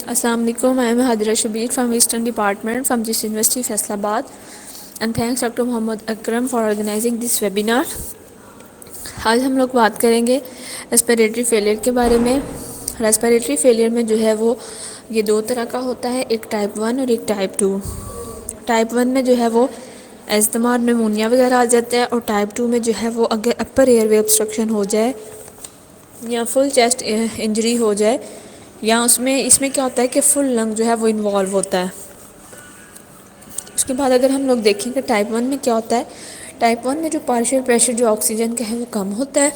Assalamu alaikum. I am Hadira Shabir from Eastern Department from this University Faisalabad, and thanks Dr. Muhammad Akram for organizing this webinar. آج ہم لوگ بات کریں گے respiratory failure کے بارے میں. ریسپیریٹری فیلئر میں جو ہے وہ یہ دو طرح کا ہوتا ہے، ایک ٹائپ 1 اور ایک ٹائپ 2. ٹائپ 1 میں جو ہے وہ ایستھما اور نیمونیا وغیرہ آ جاتا ہے، اور ٹائپ 2 میں جو ہے وہ اگر اپر ایئر وے obstruction ہو جائے یا فل چیسٹ انجری ہو جائے، یا اس میں کیا ہوتا ہے کہ فل لنگ جو ہے وہ انوالو ہوتا ہے. اس کے بعد اگر ہم لوگ دیکھیں کہ ٹائپ 1 میں کیا ہوتا ہے، ٹائپ 1 میں جو پارشل پریشر جو آکسیجن کا ہے وہ کم ہوتا ہے.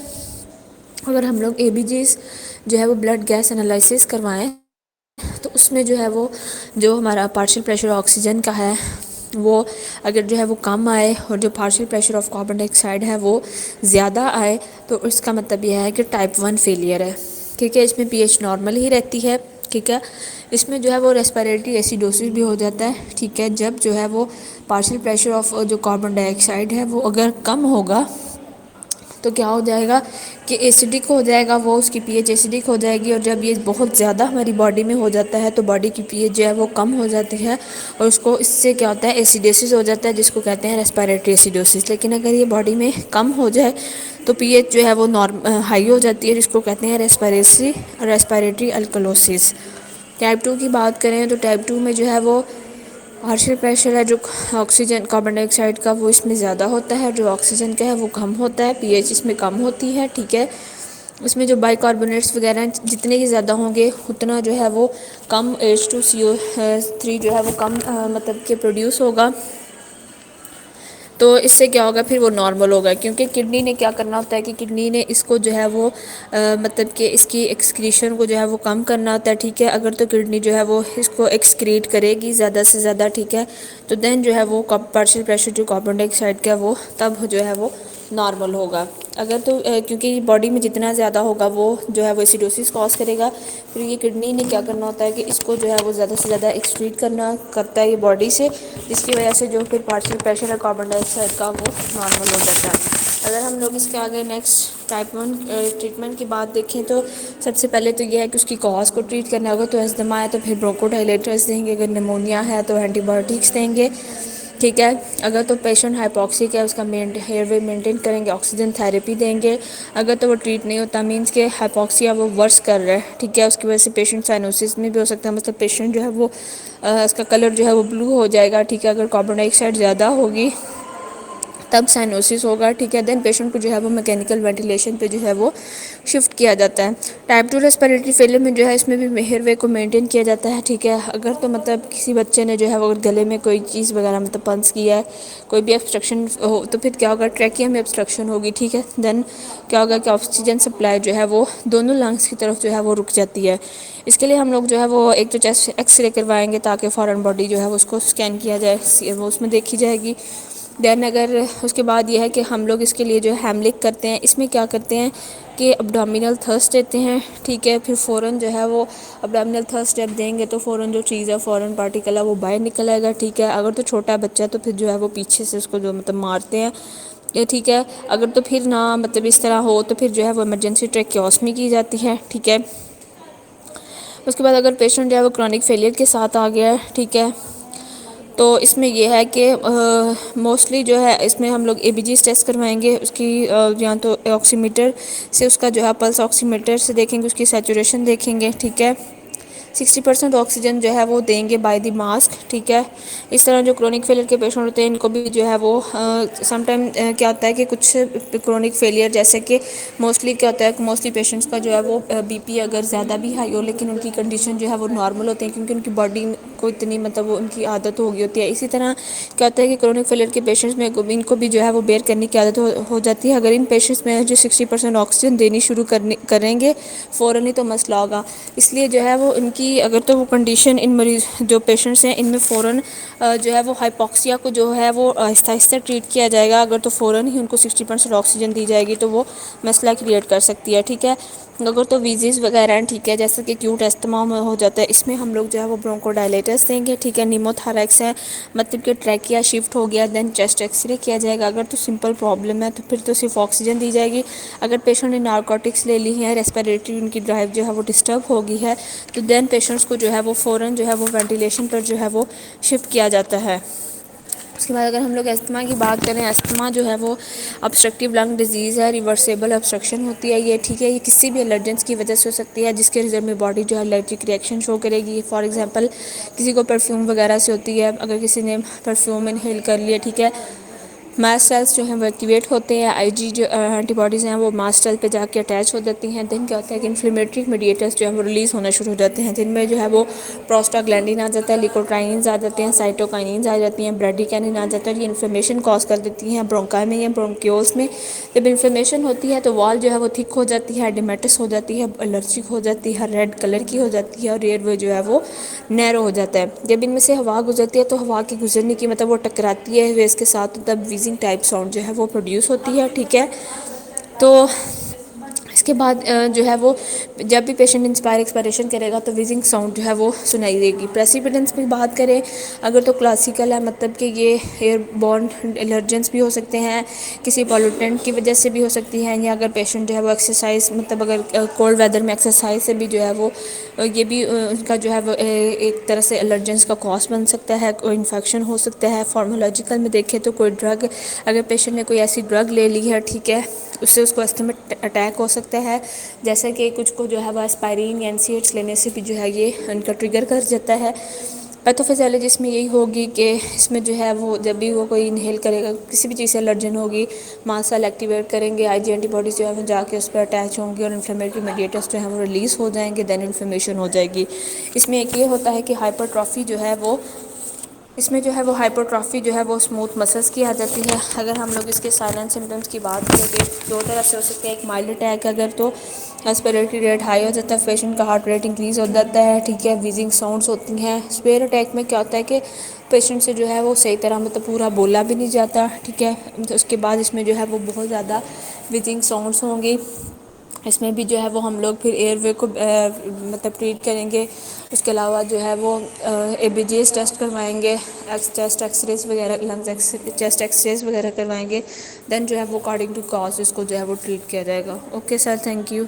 اگر ہم لوگ اے بی جیز جو ہے وہ بلڈ گیس انالائسس کروائیں تو اس میں جو ہے وہ جو ہمارا پارشل پریشر آکسیجن کا ہے وہ اگر جو ہے وہ کم آئے، اور جو partial pressure of carbon dye oxide ہے وہ زیادہ آئے، تو اس کا مطلب یہ ہے کہ ٹائپ 1 فیلئر ہے. ٹھیک ہے، اس میں پی ایچ نارمل ہی رہتی ہے. ٹھیک ہے، اس میں جو ہے وہ ریسپیریٹری ایسیڈوسس بھی ہو جاتا ہے. ٹھیک ہے، جب جو ہے وہ پارشل پریشر آف جو کاربن ڈائی آکسائڈ ہے وہ اگر کم ہوگا تو کیا ہو جائے گا کہ ایسیڈک ہو جائے گا، وہ اس کی پی ایچ ایسیڈک ہو جائے گی. اور جب یہ بہت زیادہ ہماری باڈی میں ہو جاتا ہے تو باڈی کی پی ایچ جو ہے وہ کم ہو جاتی ہے، اور اس سے کیا ہوتا ہے ایسیڈوسس ہو جاتا ہے، جس کو کہتے ہیں ریسپیریٹری ایسیڈوسس. لیکن اگر یہ باڈی میں کم ہو جائے تو پی ایچ جو ہے وہ ہائی ہو جاتی ہے، جس کو کہتے ہیں ریسپیریٹری الکلوسس. ٹائپ 2 کی بات کریں تو ٹائپ 2 میں جو ہے وہ پارشل پریشر ہے جو آکسیجن کاربن ڈائی آکسائڈ کا وہ اس میں زیادہ ہوتا ہے، جو آکسیجن کا ہے وہ کم ہوتا ہے، پی ایچ اس میں کم ہوتی ہے. ٹھیک ہے، اس میں جو بائی کاربونیٹس وغیرہ جتنے ہی زیادہ ہوں گے اتنا جو ہے وہ کم H2CO3 جو ہے وہ کم مطلب کہ پروڈیوس ہوگا. تو اس سے کیا ہوگا پھر وہ نارمل ہوگا، کیونکہ کڈنی نے کیا کرنا ہوتا ہے کہ کڈنی نے اس کو جو ہے وہ مطلب کہ اس کی ایکسکریشن کو جو ہے وہ کم کرنا ہوتا ہے. ٹھیک ہے، اگر تو کڈنی جو ہے وہ اس کو ایکسکریٹ کرے گی زیادہ سے زیادہ، ٹھیک ہے، تو دین جو ہے وہ پارشل پریشر جو کاربن ڈائی آکسائڈ کا وہ تب جو ہے وہ نارمل ہوگا. اگر تو کیونکہ باڈی میں جتنا زیادہ ہوگا وہ جو ہے وہ ایسیڈوسس کاز کرے گا. پھر یہ کڈنی نے کیا کرنا ہوتا ہے کہ اس کو جو ہے وہ زیادہ سے زیادہ ایکسکریٹ کرتا ہے یہ باڈی سے، جس کی وجہ سے جو پھر پارشل پریشر ہے کاربن ڈائی آکسائڈ کا وہ نارمل ہو جاتا ہے. اگر ہم لوگ اس کے آگے نیکسٹ ٹائپ 1 ٹریٹمنٹ کی بات دیکھیں تو سب سے پہلے تو یہ ہے کہ اس کی کاز کو ٹریٹ کرنا ہوگا. تو ایستھما ہے تو پھر برونکو ڈائلیٹرز دیں گے، اگر نیمونیا ہے تو اینٹی بایوٹکس دیں گے. ٹھیک ہے، اگر تو پیشنٹ ہائپوکسک ہے اس کا ایئر وے مینٹین کریں گے، آکسیجن تھراپی دیں گے. اگر تو وہ ٹریٹ نہیں ہوتا مینس کہ ہائپوکسیا وہ ورس کر رہا ہے، ٹھیک ہے، اس کی وجہ سے پیشنٹ سائنوسس میں بھی ہو سکتا ہے، مطلب پیشنٹ جو ہے وہ اس کا کلر جو ہے وہ بلو ہو جائے گا. ٹھیک ہے، اگر کاربن ڈائی آکسائڈ زیادہ ہوگی تب سائنوسس ہوگا. ٹھیک ہے، دین پیشنٹ کو جو ہے وہ میکینیکل وینٹیلیشن پہ جو ہے وہ شفٹ کیا جاتا ہے. ٹائپ 2 ریسپیریٹری فیلئر میں جو ہے اس میں بھی ایئر وے کو مینٹین کیا جاتا ہے. ٹھیک ہے، اگر تو مطلب کسی بچے نے جو ہے وہ گلے میں کوئی چیز وغیرہ مطلب پنس کیا ہے، کوئی بھی obstruction ہو تو پھر کیا ہوگا، ٹریکیا میں obstruction ہوگی. ٹھیک ہے، دین کیا ہوگا کہ آکسیجن سپلائی جو ہے وہ دونوں لنگس کی طرف جو ہے وہ رک جاتی ہے. اس کے لیے ہم لوگ جو ہے وہ ایک تو چیسٹ ایکس رے کروائیں گے تاکہ فارن باڈی جو ہے وہ اس کو اسکین کیا جائے، وہ اس میں دیکھی جائے گی. دین اگر اس کے بعد یہ ہے کہ ہم لوگ اس کے لیے جو ہے ہیملک کرتے ہیں. اس میں کیا کرتے ہیں کہ ابڈومینل تھرسٹ دیتے ہیں. ٹھیک ہے، پھر فوراً جو ہے وہ ابڈومینل تھرسٹ جب دیں گے تو فوراً جو چیز ہے فوراً پارٹیکل ہے وہ باہر نکل آئے گا. ٹھیک ہے، اگر تو چھوٹا بچہ ہے تو پھر جو ہے وہ پیچھے سے اس کو جو مطلب مارتے ہیں. ٹھیک ہے، اگر تو پھر نہ مطلب اس طرح ہو تو پھر جو ہے وہ ایمرجنسی ٹریکیوسمی کی جاتی ہے. ٹھیک ہے، اس کے بعد اگر پیشنٹ جو ہے وہ کرونک فیلئر کے ساتھ آ گیا ہے، ٹھیک ہے، تو اس میں یہ ہے کہ موسٹلی جو ہے اس میں ہم لوگ اے بی جیز ٹیسٹ کروائیں گے. اس کی یا تو آکسی میٹر سے اس کا جو ہے پلس آکسی میٹر سے دیکھیں گے، اس کی سیچوریشن دیکھیں گے. ٹھیک ہے، 60% آکسیجن جو ہے وہ دیں گے بائی دی ماسک. ٹھیک ہے، اس طرح جو کرونک فیلئر کے پیشنٹ ہوتے ہیں ان کو بھی جو ہے وہ سم ٹائم کیا ہوتا ہے کہ کچھ کرونک فیلئر جیسے کہ موسٹلی کیا ہوتا ہے کہ موسٹلی پیشنٹس کا جو ہے وہ بی پی اگر زیادہ بھی ہائی ہو لیکن ان کی کنڈیشن جو ہے وہ نارمل ہوتی ہے، کیونکہ ان کی باڈی کو اتنی مطلب وہ ان کی عادت ہو گئی ہوتی ہے. اسی طرح کیا ہوتا ہے کہ کرونک فیلئر کے پیشنٹس میں ان کو بھی جو ہے وہ بیئر کرنے کی عادت ہو جاتی ہے. اگر ان پیشنٹس میں جو 60% آکسیجن دینی شروع کریں گے فوراً ہی تو مسئلہ ہوگا. اس لیے جو ہے وہ ان کی اگر تو وہ کنڈیشن ان مریض جو پیشنٹس ہیں ان میں فوراً جو ہے وہ ہائپوکسیا کو جو ہے وہ آہستہ آہستہ ٹریٹ کیا جائے گا. اگر تو فوراً ہی ان کو 60% آکسیجن دی جائے گی تو وہ مسئلہ کریٹ کر سکتی ہے. ٹھیک ہے، اگر تو ویزیز وغیرہ ہیں ٹھیک ہے، جیسے کہ کیوٹ استما میں ہو جاتا ہے، اس میں ہم لوگ جو ہے وہ برونکو ڈائلیٹرس دیں گے ٹھیک ہے، نیموتھاریکس ہے مطلب کہ ٹریکیا شفٹ ہو گیا، دین چیسٹ ایکس رے کیا جائے گا، اگر تو سمپل پرابلم ہے تو پھر تو صرف آکسیجن دی جائے گی، اگر پیشنٹ نے نارکوٹکس لے لی ہے، ریسپیریٹری ان کی ڈرائیو جو ہے وہ ڈسٹرب ہوگی ہے تو دین پیشنٹس کو جو ہے وہ فوراً جو ہے وہ وینٹیلیشن پر جو ہے وہ شفٹ کیا جاتا ہے۔ اس کے بعد اگر ہم لوگ استھما کی بات کریں، استھما جو ہے وہ obstructive لنگ ڈیزیز ہے، ریورسیبل obstruction ہوتی ہے یہ ٹھیک ہے، یہ کسی بھی الرجنس کی وجہ سے ہو سکتی ہے جس کے رزلٹ میں باڈی جو ہے الرجک ریئیکشن شو کرے گی، فار ایگزامپل کسی کو پرفیوم وغیرہ سے ہوتی ہے، اگر کسی نے پرفیوم انہیل کر لیا ٹھیک ہے، ماسٹ سیلس جو ہیں وہ ایکٹیویٹ ہوتے ہیں، آئی جی جو اینٹی باڈیز ہیں وہ ماسٹ سیل پہ جا کے اٹیچ ہو جاتی ہیں، دن کیا ہوتا ہے کہ انفلیمیٹری میڈیٹرز جو ہیں وہ ریلیز ہونا شروع ہو جاتے ہیں، جن میں جو ہے وہ پروسٹاگلینڈین آ جاتا ہے، لیکوٹرائنز آ جاتے ہیں، سائٹوکائنینز آ جاتی ہیں، بریڈیکینین آ جاتا ہے، یہ انفلیمیشن کاز کر دیتی ہیں برونکائی میں یا برونکیولس میں، جب انفلیمیشن ہوتی ہے تو وال جو ہے وہ تھک ہو جاتی ہے، ایڈیمیٹس ہو جاتی ہے، الرجک ہو جاتی ہے، ریڈ کلر کی ہو جاتی ہے، اور ایئر وے جو ہے وہ نیرو ہو جاتا ہے، جب ان میں سے ہوا گزرتی ہے تو ہوا کے گزرنے کی مطلب وہ ٹکراتی ہے ویز کے ساتھ، تب ویزنگ ٹائپ ساؤنڈ جو ہے وہ پروڈیوس ہوتی ہے ٹھیک ہے۔ تو اس کے بعد جو ہے وہ جب بھی پیشنٹ انسپائر ایکسپائریشن کرے گا تو ویزنگ ساؤنڈ جو ہے وہ سنائی دے گی۔ پریسیپیٹنس کی بات کریں اگر تو کلاسیکل ہے، مطلب کہ یہ ایئر بورن الرجنس بھی ہو سکتے ہیں، کسی پالوٹنٹ کی وجہ سے بھی ہو سکتی ہیں، یا اگر پیشنٹ جو ہے وہ ایکسرسائز مطلب اگر کولڈ ویدر میں ایکسرسائز سے بھی جو ہے وہ یہ بھی ان کا جو ہے وہ ایک طرح سے الرجنس کا کاز بن سکتا ہے، کوئی انفیکشن ہو سکتا ہے۔ فارمولوجیکل میں دیکھیں تو کوئی ڈرگ اگر پیشنٹ نے کوئی ایسی ڈرگ لے لی ہے ٹھیک ہے، اس سے اس کو استھما اٹیک ہو سکتا ہے، جیسا کہ کچھ کو جو ہے وہ اسپائرین یا NSAIDs لینے سے بھی جو ہے یہ ان کا ٹریگر کر جاتا ہے۔ پیتھوفیزیولوجی اس میں یہی ہوگی کہ اس میں جو ہے وہ جب بھی وہ کوئی انہیل کرے گا کسی بھی چیز سے الرجن ہوگی، ماسٹ سیل ایکٹیویٹ کریں گے، آئی جی اینٹی باڈیز جو ہے وہ جا کے اس پہ اٹیچ ہوں گی اور انفلیمیٹری میڈیٹرز جو ہیں وہ ریلیز ہو جائیں گے، دین انفلیمیشن ہو جائے گی۔ اس میں ایک یہ ہوتا ہے کہ ہائپر ٹرافی جو ہے وہ اس میں جو ہے وہ ہائپرٹرافی جو ہے وہ اسموتھ مسلس کی آ جاتی ہے۔ اگر ہم لوگ اس کے سائلنٹ سمٹمس کی بات کریں کہ دو طرح سے ہو سکتے ہیں، ایک مائلڈ اٹیک اگر تو ریسپیریٹری ریٹ ہائی ہو جاتا ہے، پیشنٹ کا ہارٹ ریٹ انکریز ہو جاتا ہے ٹھیک ہے، ویزنگ ساؤنڈس ہوتی ہیں۔ سپیئر اٹیک میں کیا ہوتا ہے کہ پیشنٹ سے جو ہے وہ صحیح طرح مطلب پورا بولا بھی نہیں جاتا ٹھیک ہے، اس کے بعد اس میں جو ہے وہ بہت زیادہ ویزنگ ساؤنڈس ہوں گی، اس میں بھی جو ہے وہ ہم لوگ پھر ایئر وے کو مطلب ٹریٹ کریں گے۔ اس کے علاوہ جو ہے وہ ABGs ٹیسٹ کروائیں گے، چیسٹ ایکس ریز وغیرہ، لنگز چیسٹ ایکس ریز وغیرہ کروائیں گے، دین جو ہے وہ اکارڈنگ ٹو کاز اس کو جو ہے وہ ٹریٹ کیا جائے گا۔ Okay sir, thank you.